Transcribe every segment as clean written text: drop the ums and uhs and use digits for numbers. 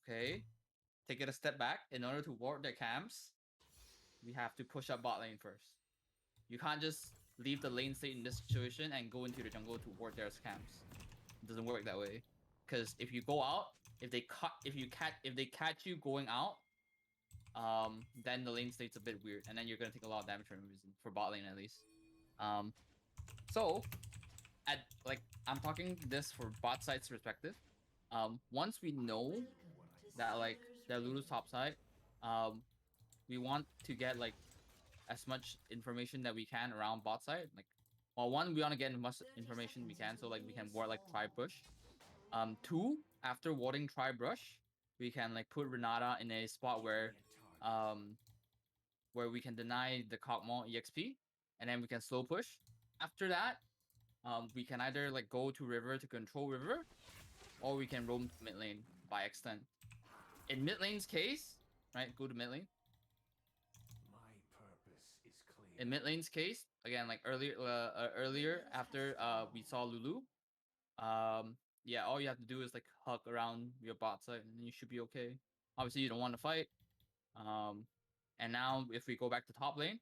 okay, take it a step back. In order to ward their camps, we have to push up bot lane first. You can't just leave the lane state in this situation and go into the jungle to ward their camps. It doesn't work that way. Because if you go out, if they catch you going out, then the lane state's a bit weird, and then you're gonna take a lot of damage for bot lane at least. So I'm talking this for bot side's perspective. Once we know that like they're Lulu's top side, we want to get like as much information that we can around bot side. Like, well, one, we want to get as much information we can, so like we can ward like try push. Two, after warding try brush, we can like put Renata in a spot where we can deny the Kog'Maw EXP, and then we can slow push. After that, we can either like go to river to control river, or we can roam to mid lane by extent. In mid lane's case, right, go to mid lane. In mid lane's case, again, like earlier after we saw Lulu, yeah, all you have to do is like hug around your bot side, and you should be okay. Obviously, you don't want to fight. And now if we go back to top lane,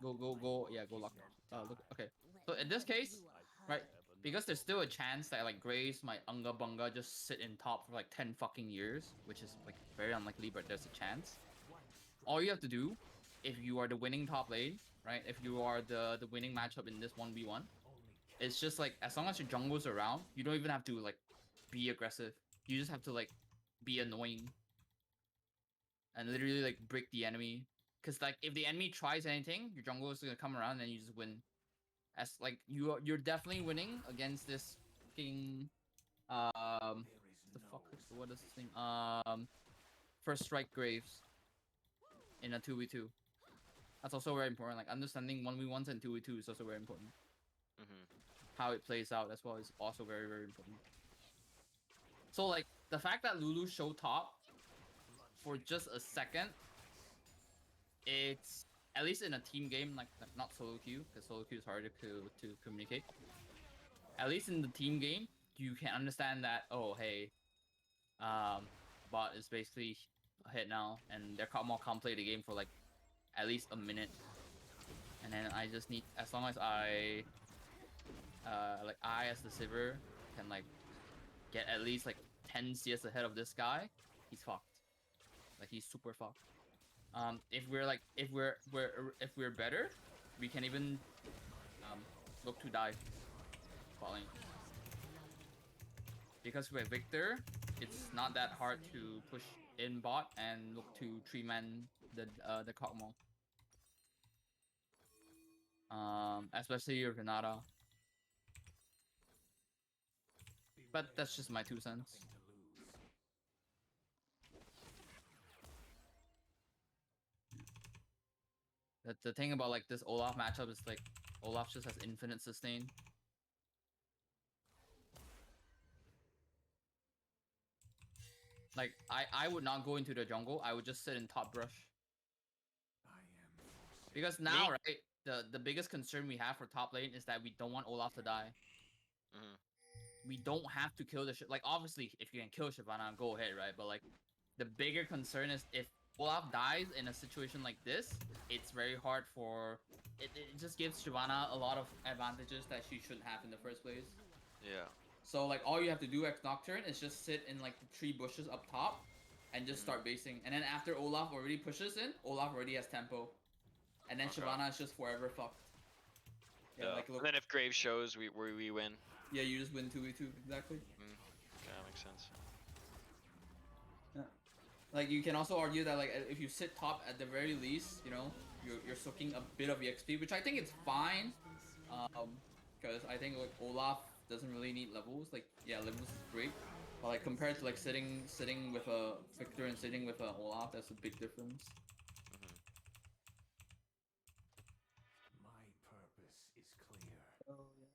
go, yeah, go lock. Look, okay. So in this case, right, because there's still a chance that like Graves might unga bunga just sit in top for like 10 fucking years, which is like very unlikely, but there's a chance. All you have to do, if you are the winning top lane, right, if you are the winning matchup in this 1v1, it's just like as long as your jungle's around, you don't even have to like be aggressive. You just have to like be annoying and literally like break the enemy. Because like if the enemy tries anything, your jungle is gonna come around and you just win. As like you're definitely winning against this fucking the fuck, what is this name? First Strike Graves in a 2v2. That's also very important. Like understanding 1v1s and 2v2 is also very important. How it plays out as well is also very, very important. So like the fact that Lulu showed top for just a second, it's at least in a team game, like not solo queue, because solo queue is harder to communicate. At least in the team game, you can understand that, oh hey, bot is basically a hit now, and their Kog'Maw can't play the game for like at least a minute. And then I just need, as long as I as the Sivir can like get at least like 10 CS ahead of this guy, he's fucked. Like he's super fucked. If we're better, we can even look to dive falling. Because with Victor, it's not that hard to push in bot and look to 3-man the Kog'Maw. Especially your Renata. But that's just my 2 cents. The thing about like this Olaf matchup is like Olaf just has infinite sustain. Like I would not go into the jungle. I would just sit in top brush. Because now, right, the biggest concern we have for top lane is that we don't want Olaf to die. We don't have to kill the like obviously if you can kill Shyvana, go ahead, right? But like the bigger concern is if Olaf dies in a situation like this, it's very hard for it just gives Shyvana a lot of advantages that she shouldn't have in the first place. Yeah. So like all you have to do X Nocturne is just sit in like the 3 bushes up top and just start basing. And then after Olaf already pushes in, Olaf already has tempo. And then Shyvana is just forever fucked. Yeah, like look. And then if Graves shows, we win. Yeah, you just win 2v2, exactly. Yeah, that makes sense. Yeah. Like you can also argue that like if you sit top at the very least, you know, you're soaking a bit of EXP, which I think it's fine. Because I think like Olaf doesn't really need levels. Like yeah, levels is great, but like compared to like sitting with a Victor and sitting with a Olaf, that's a big difference. My purpose is clear. Oh yeah.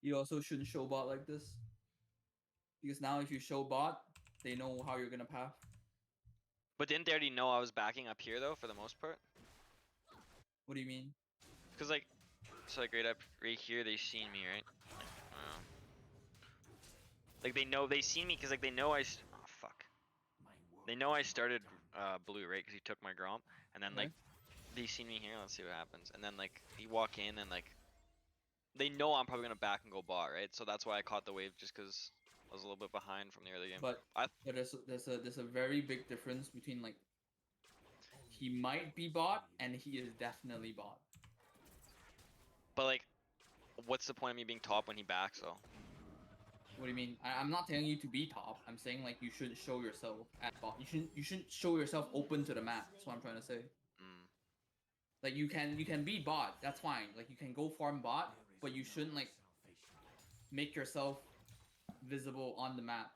You also shouldn't show bot like this. Because now if you show bot, they know how you're gonna path. But didn't they already know I was backing up here though, for the most part? What do you mean? Because like, so like right here, they've seen me, right? Like they see me because like they know oh fuck. My work They know I is not started done. blue, right? Because he took my Gromp, and then Okay. like they see me here. Let's see what happens. And then like you walk in and like they know I'm probably gonna back and go bot, right? So that's why I caught the wave just because I was a little bit behind from the early game. But I there's a very big difference between like he might be bot and he is definitely bot. but like, what's the point of me being top when he backs though? What do you mean? I'm not telling you to be top. I'm saying like you should show yourself at bot. You shouldn't show yourself open to the map. That's what I'm trying to say. Mm. Like you can be bot. That's fine. Like you can go farm bot, but you shouldn't like make yourself visible on the map.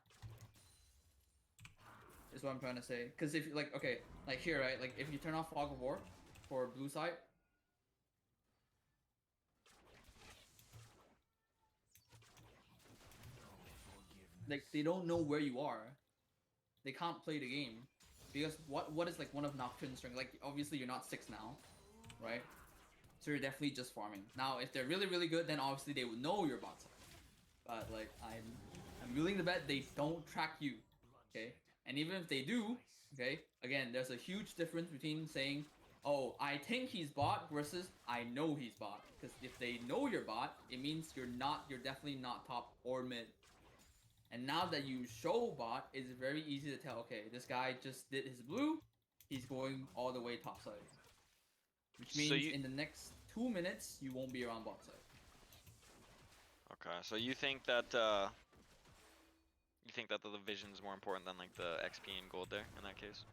Is what I'm trying to say. Because if like okay, like here right, like if you turn off Fog of War for blue side, like they don't know where you are. They can't play the game because what is like one of Nocturne's strength? Like obviously you're not 6 now, right? So you're definitely just farming. Now if they're really good, then obviously they would know your bot side. But like I'm willing to bet they don't track you, okay? And even if they do, okay, again there's a huge difference between saying, oh I think he's bot versus I know he's bot. Because if they know you're bot, it means you're definitely not top or mid. And now that you show bot, it's very easy to tell, okay, this guy just did his blue, he's going all the way top side. Which So means you in the next 2 minutes, you won't be around bot side. okay? So you think that the vision's more important than like the XP and gold there in that case?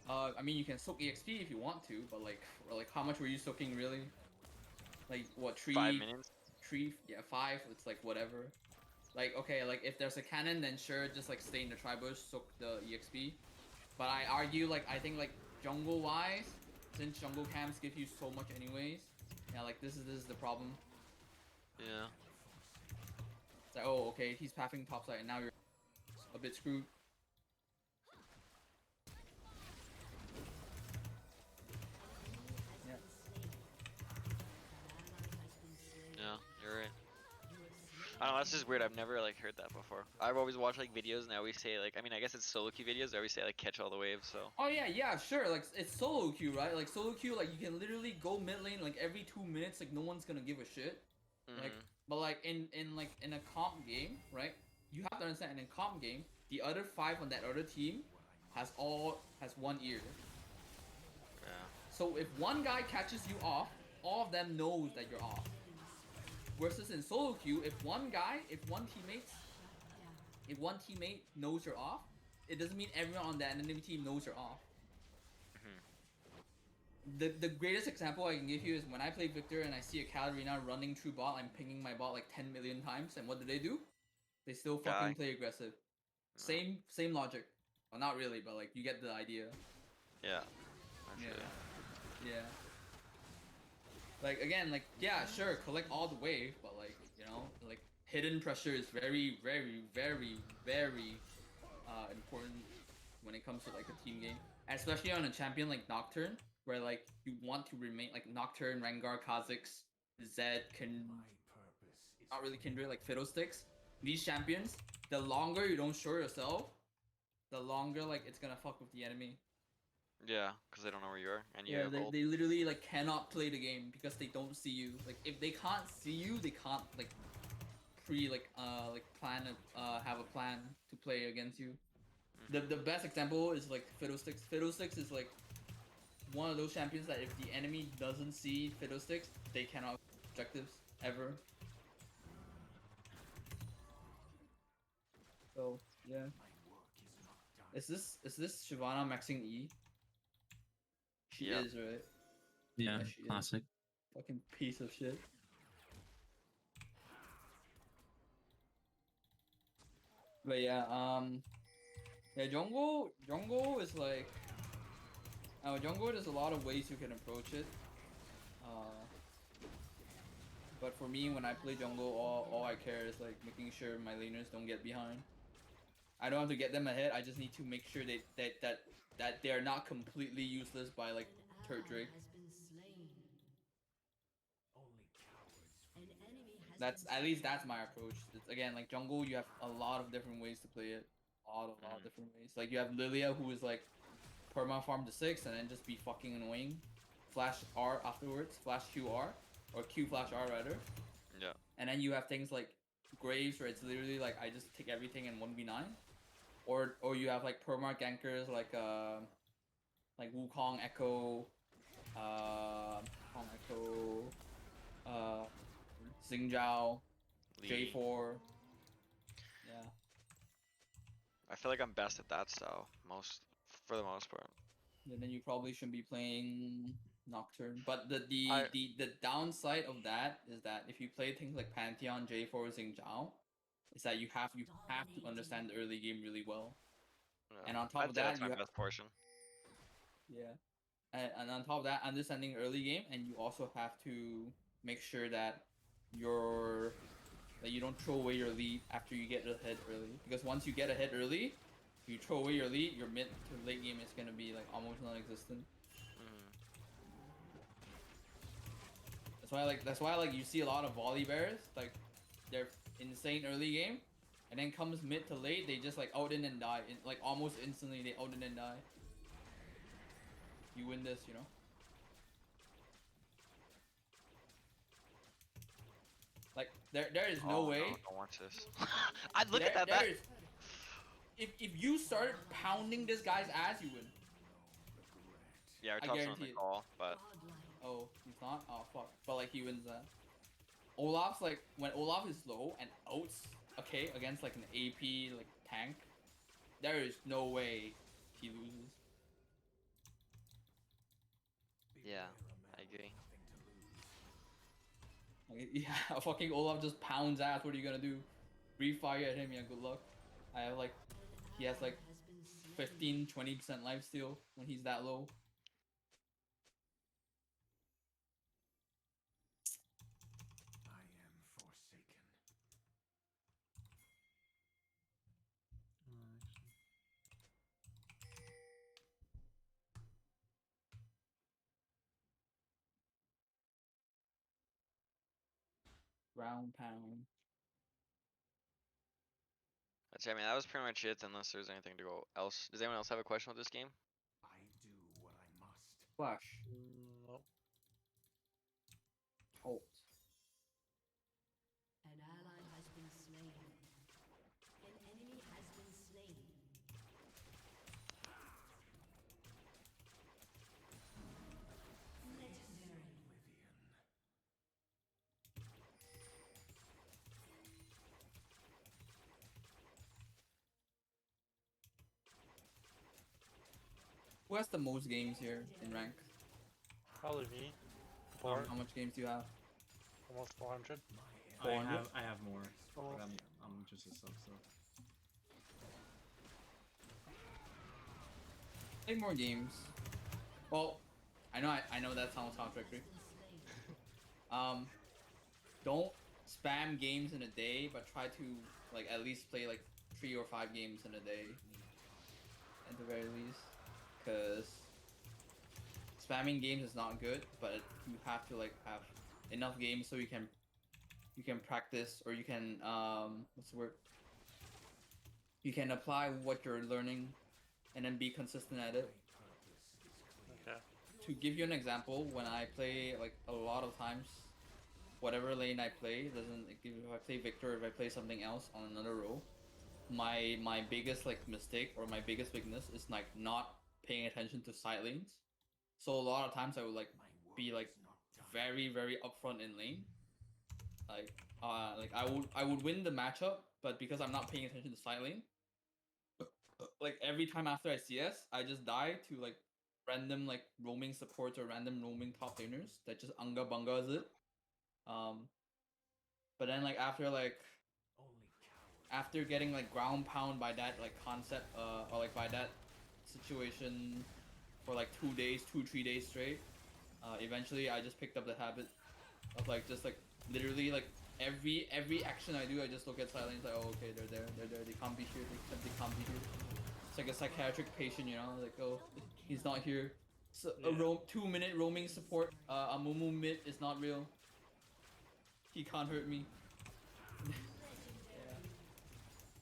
I mean, you can soak EXP if you want to, but like, how much were you soaking really? Like, what, 5 minutes. yeah, 5, it's like whatever. Like, okay, like if there's a cannon, then sure, just like stay in the tri-bush, soak the EXP. But I argue, like, I think like jungle-wise, since jungle camps give you so much anyways, yeah, like this is the problem. Yeah. It's like, oh, okay, he's pathing topside, and now you're a bit screwed. Yeah. Yeah, you're right. I don't know, that's just weird. I've never like heard that before. I've always watched like videos and they always say like, I mean, I guess it's solo queue videos. They always say like catch all the waves. So Oh yeah, sure. Like it's solo queue, right? Like solo queue, like you can literally go mid lane like every 2 minutes. Like no one's gonna give a shit. Like, Mhm. but like in a comp game, right? You have to understand in a comp game, the other 5 on that other team has 1 ear. Yeah. So if one guy catches you off, all of them knows that you're off. Versus in solo queue, if one teammate knows you're off, it doesn't mean everyone on that enemy team knows you're off. Mhm. The greatest example I can give you is when I play Victor and I see a Katarina running through bot, I'm pinging my bot like 10 million times, and what do? They still fucking Guy. play aggressive. Yeah. Same logic. Well, not really, but like you get the idea. Yeah. Yeah. Actually. Yeah. Like again, like yeah, sure, collect all the wave, but like like hidden pressure is very important when it comes to like a team game, especially on a champion like Nocturne, where like you want to remain like Nocturne, Rengar, Kha'Zix, Zed, My purpose is not really Kindred, like Fiddlesticks. These champions, the longer you don't show yourself, the longer like it's gonna fuck with the enemy. Yeah, because they don't know where you are and you Yeah, have ult. they literally like cannot play the game because they don't see you. Like if they can't see you, they can't like plan have a plan to play against you. The best example is like Fiddlesticks. Fiddlesticks is like one of those champions that if the enemy doesn't see Fiddlesticks, they cannot objectives ever. So yeah. my work is not done. Is this Shyvana maxing E? She Yep. is, right? Yeah, she is. classic. Fucking piece of shit. But yeah, yeah, jungle is like, jungle there's a lot of ways you can approach it. But for me, when I play jungle, all I care is like making sure my laners don't get behind. I don't have to get them ahead. I just need to make sure that they are not completely useless by like Turret Drake. Only cowards An enemy That's at least that's my approach. It's, again, like jungle, you have a lot of different ways to play it. A lot of different ways. Like you have Lilia, who is like perma farm to 6 and then just be fucking annoying. Flash R afterwards, flash QR or Q flash R rather. Yeah. And then you have things like Graves, where it's literally like I just take everything and 1v9. Or you have like perma gankers like Wukong Echo, Wukong Echo, Xingjiao, Lee. J4. Yeah. I feel like I'm best at that style for the most part. And then you probably shouldn't be playing Nocturne. But the I- the downside of that is that if you play things like Pantheon, J4, Xingjiao, is that you have to understand the early game really well. Yeah. And on top I'd of say that, that's my you best portion. yeah. And on top of that, understanding early game, and you also have to make sure that that you don't throw away your lead after you get ahead early. Because once you get ahead early, you throw away your lead, your mid to late game is gonna be like almost non-existent. Mhm. That's why you see a lot of volley bears, like they're insane early game, and then comes mid to late, they just like out in and die. Like almost instantly they out in and die. You win this, you know? Like there is no way. No, don't watch this. I'd look at that. There's, if you started pounding this guy's ass, you win. Yeah, our I top's on guarantee the it. call, but Oh, he's not? Oh fuck. But like he wins that. Olaf's like when Olaf is low and outs, okay, against like an AP like tank, there is no way he loses. yeah, I agree. Like, yeah, fucking Olaf just pounds ass. What are you gonna do? Breathe fire at him, yeah, good luck. I have like he has like 15-20% lifesteal when he's that low. I am forsaken. Ground pound. I mean, that was pretty much it. Unless there's anything to go else. Does anyone else have a question with this game? I do what I must. Flash. No. Ult. An ally has been slain. An enemy has been slain. Legendary. Oblivion. Who has the most games here in rank? Probably me. How much games do you have? Almost 400. My I enemy. have more, but Almost. I'm just a sub, so. Play more games. Well, I know that sounds contradictory. Don't spam games in a day, but try to like at least play like 3 or 5 games in a day, at the very least. Cause spamming games is not good, but you have to like have enough games so you can practice, or you can what's the word? You can apply what you're learning, and then be consistent at it. Okay. To give you an example, when I play like a lot of times, whatever lane I play doesn't like, if I play Victor, if I play something else on another role, my biggest like mistake or my biggest weakness is like not paying attention to side lanes. So a lot of times I would like be like very upfront in lane. Like I would win the matchup, but because I'm not paying attention to side lane, like every time after I CS, I just die to like random like roaming supports or random roaming top laners that just unga bungas it. But then like after Only cowards. after getting like ground pound by that like concept or like by that situation for like 2-3 days straight, eventually I just picked up the habit of like just like literally like every action I do, I just look at side lanes like, oh okay, they're there, they can't be here, they can't be here. It's like a psychiatric patient, you know, like, oh, he's not here. So a 2-minute roaming support, a Mumu mid is not real. He can't hurt me.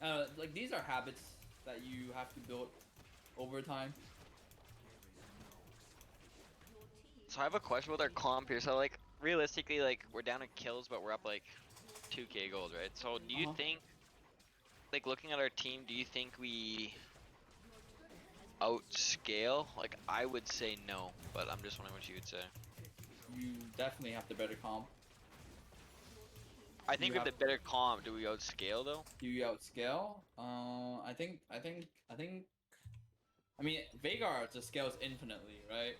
Yeah. Like these are habits that you have to build over time. So I have a question with our comp here. So like realistically, like we're down in kills, but we're up like 2k gold, right? So do you Uh-huh. think, like looking at our team, do you think we outscale? Like I would say no, but I'm just wondering what you would say. You definitely have the better comp. I think You we have the better comp. Do we outscale though? Do you outscale? I mean, Veigar just scales infinitely, right?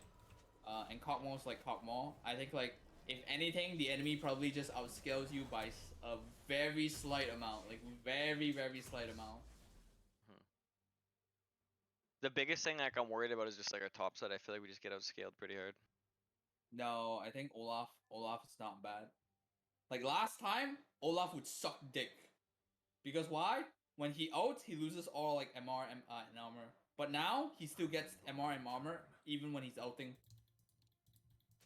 And Kog'Maw's like Kog'Maw. I think like if anything, the enemy probably just outscales you by a very slight amount, like very slight amount. The biggest thing like I'm worried about is just like our top side. I feel like we just get outscaled pretty hard. No, I think Olaf is not bad. Like last time, Olaf would suck dick. Because why? When he ults, he loses all like MR and armor. But now he still gets MR and armor even when he's outing.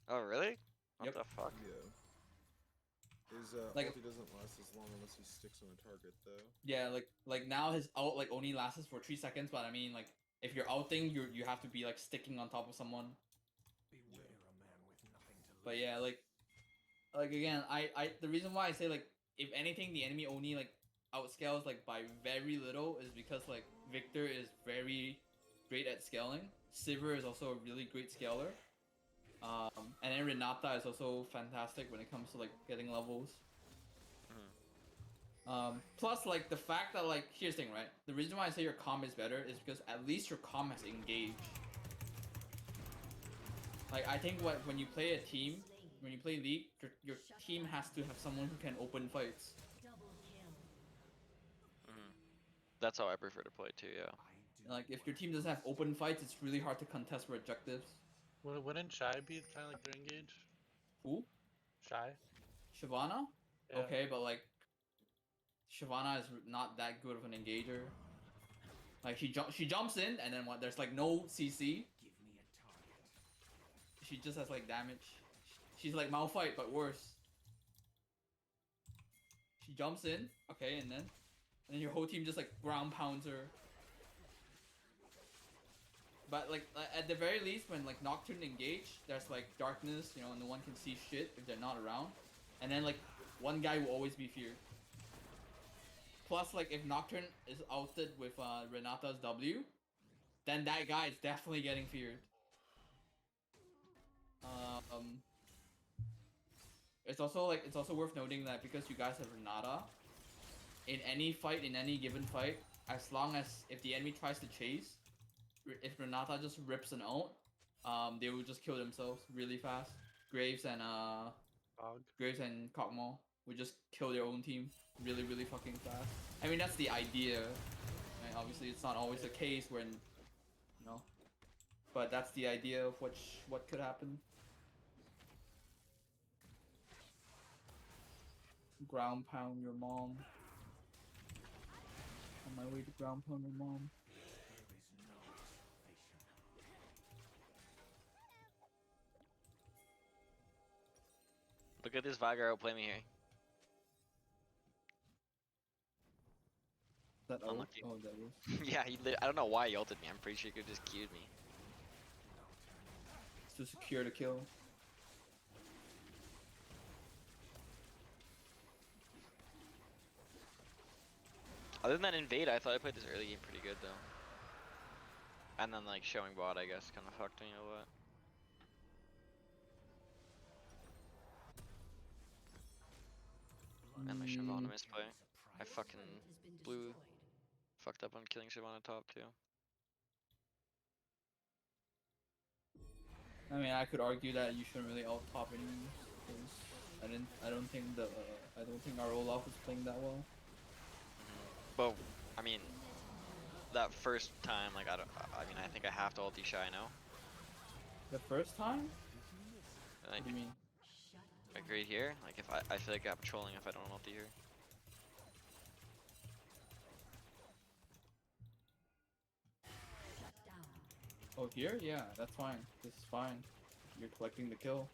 Oh really? What Yep. the fuck? Yeah. His Like- ulti doesn't last as long unless he sticks on a target, though. Yeah, like now his ult like only lasts for 3 seconds, but I mean like if you're outing, you have to be like sticking on top of someone. Beware a man with nothing to lose. But yeah, like again, I the reason why I say like if anything the enemy only like outscales like by very little is because like Victor is very great at scaling. Sivir is also a really great scaler. And then Renata is also fantastic when it comes to like getting levels. Plus like the fact that like here's the thing, right? The reason why I say your comm is better is because at least your comm has engaged. Like I think when you play a team, when you play League, your team has to have someone who can open fights. Double kill. That's how I prefer to play too. Yeah. Like if your team doesn't have open fights, it's really hard to contest for objectives. Wouldn't Shy be kind of like their engage? Who? Shy? Shyvana? Yeah. Okay, but like Shyvana is not that good of an engager. Like she jumps in and then what? There's like no CC. Give me a target. She just has like damage. She's like Malphite but worse. She jumps in, okay, and then your whole team just like ground pounds her. But like at the very least, when like Nocturne engage, there's like darkness, you know, no one can see shit if they're not around. And then like one guy will always be feared. Plus, like if Nocturne is outed with Renata's W, then that guy is definitely getting feared. It's also worth noting that because you guys have Renata, in any fight, in any given fight, as long as if the enemy tries to chase, if Renata just rips an ult, they will just kill themselves really fast. Graves and Dog. Kog'Maw would just kill their own team really fucking fast. I mean that's the idea. Right? Obviously it's not always the case when, you know, but that's the idea of what could happen. Ground pound your mom. On my way to ground pound your mom. There is no salvation. Look at this Veigar outplay me here. That ult? Unlucky. Oh, that was. Yeah, I don't know why he ulted me. I'm pretty sure he could just queued me. It's to secure the kill. Other than that invade, I thought I played this early game pretty good though. And then like showing bot, I guess, kind of fucked me a lot. And my Shyvana misplay. I fucking blew, fucked up on killing Shyvana top too. I mean, I could argue that you shouldn't really ult top enemies. 'Cause I don't think our Olaf was playing that well. But I mean, that first time, like I mean, I think I have to ulti Shy now. The first time? Like, What do you mean? like right here, like if I feel like I'm trolling if I don't ulti here. Shut down. Oh, here? Yeah, that's fine. This is fine. You're collecting the kill.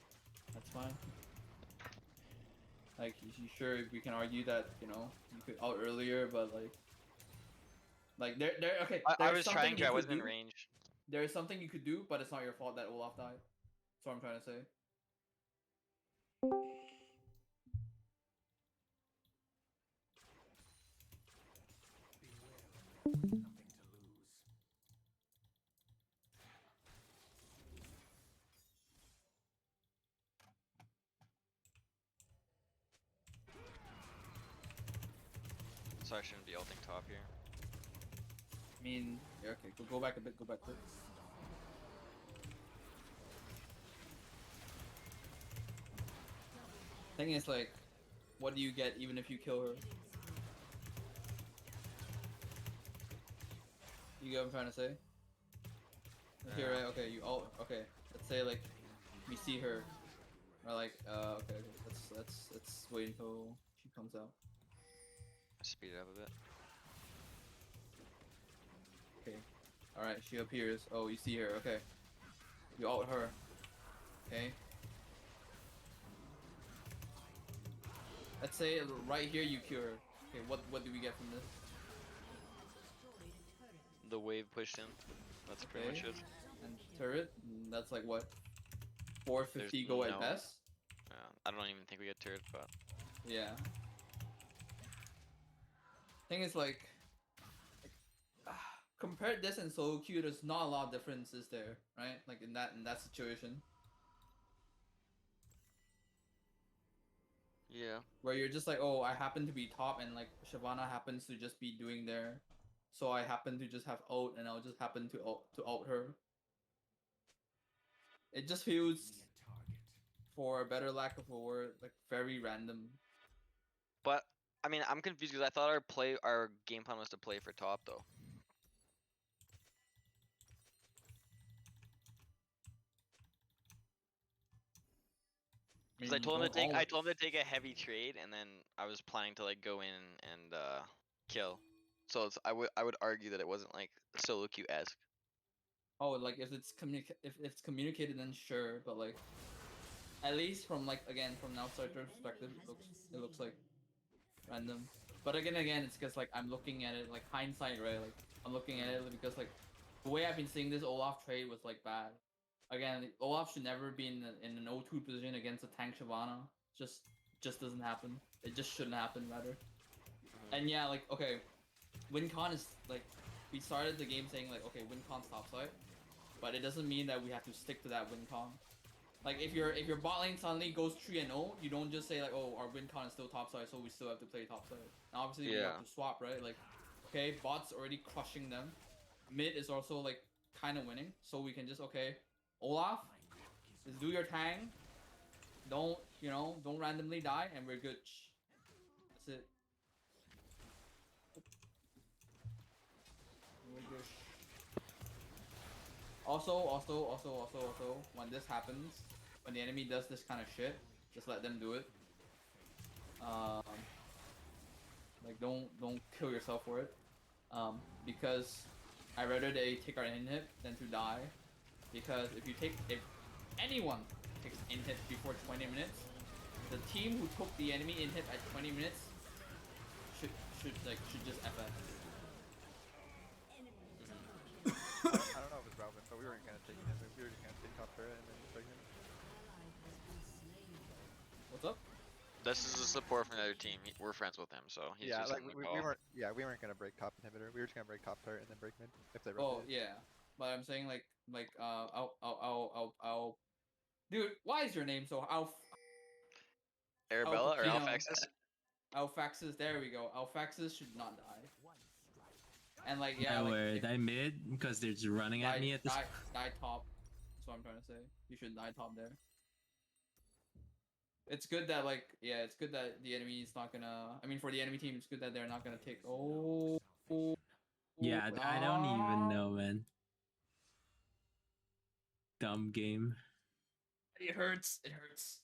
That's fine. Like, sure, we can argue that, you know, you could out earlier, but like there. Okay, I there's was something trying to. you I could wasn't in do. range. There is something you could do, but it's not your fault that Olaf died. That's what I'm trying to say. Beware a man with nothing to lose. So I shouldn't be ulting top here. I mean, yeah, okay, go back a bit, go back a bit. Thing is, like, what do you get even if you kill her? You get what I'm trying to say? Here, right? Okay, you all okay. Let's say like we see her, or like okay, let's wait until she comes out. Speed it up a bit. Okay, all right, she appears. Oh, you see her. Okay, you ult her. Okay. Let's say right here you cure her. Okay, what do we get from this? The wave pushed in. That's pretty much Okay. it. And turret, that's like what? 450 There's go no- at best? I don't even think we get turret, but Yeah. Thing is like compared this and solo queue, there's not a lot of differences there, right? Like in that situation. yeah. Where you're just like, oh, I happen to be top and like Shyvana happens to just be doing there. So I happen to just have ult and I'll just happen to ult her. It just feels, Be a target. for a better lack of a word, like very random. But I mean, I'm confused because I thought our game plan was to play for top though. Because I told him to take a heavy trade, and then I was planning to like go in and kill. So I would argue that it wasn't like solo queue esque. Oh, like if it's communicated, then sure, but like at least from like again from an outsider perspective, it looks like random. But again, it's because like I'm looking at it like hindsight, right? Like I'm looking at it because like the way I've been seeing this Olaf trade was like bad. Again, Olaf should never be in an O2 position against a tank Shyvana. Just doesn't happen. It just shouldn't happen, rather. And yeah, like okay, WinCon is like we started the game saying like okay, WinCon's topside, but it doesn't mean that we have to stick to that WinCon. Like if your bot lane suddenly goes 3-0, you don't just say like, oh, our WinCon is still topside, so we still have to play topside. Now obviously we Yeah. have to swap, right? Like, okay, bot's already crushing them. Mid is also like kind of winning, so we can just okay, Olaf, just do your tang. Don't don't randomly die, and we're good. That's it. We're good. Also, when this happens, when the enemy does this kind of shit, just let them do it. Like don't kill yourself for it. Because I'd rather they take our inhib than to die. Because if anyone takes inhib before 20 minutes, the team who took the enemy inhib at 20 minutes should just FF. I don't know if it's relevant, but we weren't gonna take him. We were just gonna take top turret and then break him. What's up? This is a support from another team. We're friends with him, so he's Yeah, just like like, we weren't. Yeah, we weren't gonna break top inhibitor. We were just gonna break top turret and then break mid if they Oh rotated. yeah, but I'm saying I'll dude, why is your name so Arabella or Pacino. Alphaxis. Alphaxis? There we go. Alphaxis should not die. And like Yeah, yeah, like where if die mid because they're just running at me at this. die top. That's what I'm trying to say. You should die top there. It's good that like yeah, it's good that the enemy is not gonna. I mean, for the enemy team, it's good that they're not gonna take. Oh. Yeah, I don't even know, man. Dumb game. It hurts. It hurts.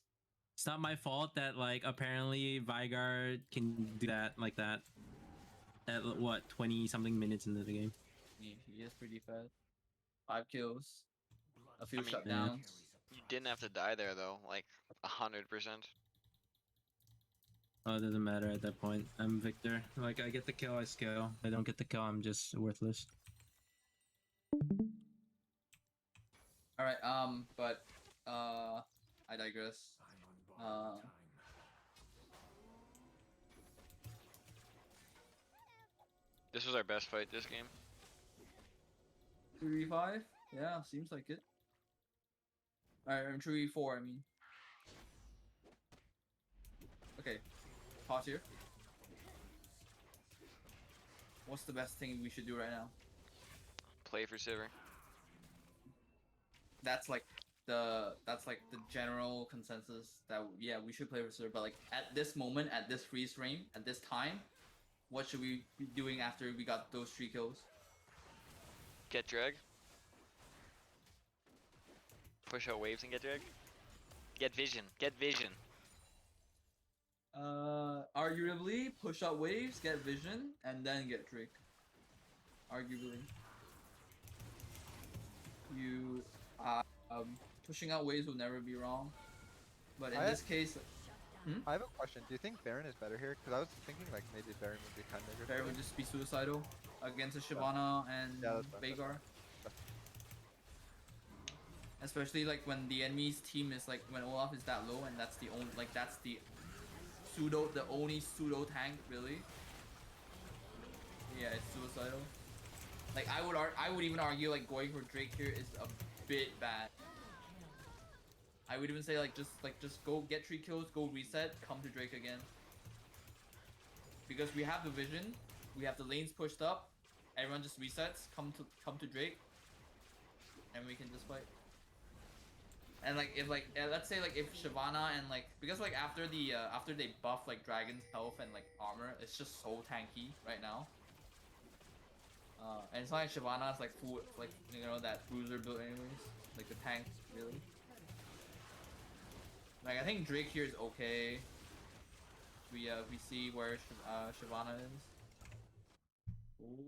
It's not my fault that like apparently Vigard can do that like that. At what 20 something minutes into the game. He is pretty fast. 5 kills. A few I mean, shutdowns. You didn't have to die there though, like 100%. Oh, it doesn't matter at that point. I'm Victor. Like, I get the kill, I scale. I don't get the kill, I'm just worthless. All right. But I digress. I'm on borrowed time. This was our best fight this game. 3v5. Yeah, seems like it. Alright, 3v4. I mean. Okay. Pause here. What's the best thing we should do right now? Play for Sivir. That's like the general consensus that yeah, we should play for Sir, but like at this moment, at this freeze frame, at this time, what should we be doing after we got those 3 kills? Get drag. Push out waves and get drag. Get vision. Get vision. Arguably push out waves, get vision, and then get Drake. Arguably. You pushing out waves will never be wrong. But in I- this case, I have a question. Do you think Baron is better here? Because I was thinking like maybe Baron would be kind of good. Barry would just be suicidal against a Shyvana and Yeah, that's fine, that's Veigar. Especially like when the enemy's team is like when Olaf is that low and that's the only that's the only pseudo tank really. Yeah, it's suicidal. Like I would even argue like going for Drake here is a bit bad. I would even say like just go get 3 kills, go reset, come to Drake again. Because we have the vision, we have the lanes pushed up, everyone just resets, come to Drake, and we can just fight. And like if let's say like if Shyvana and like because like after they buff like Dragon's health and like armor, it's just so tanky right now. And it's not like Shyvana's like full like you know that bruiser build anyways, like the tank really. Like I think Drake here is okay. We see where Shyvana is. Ooh.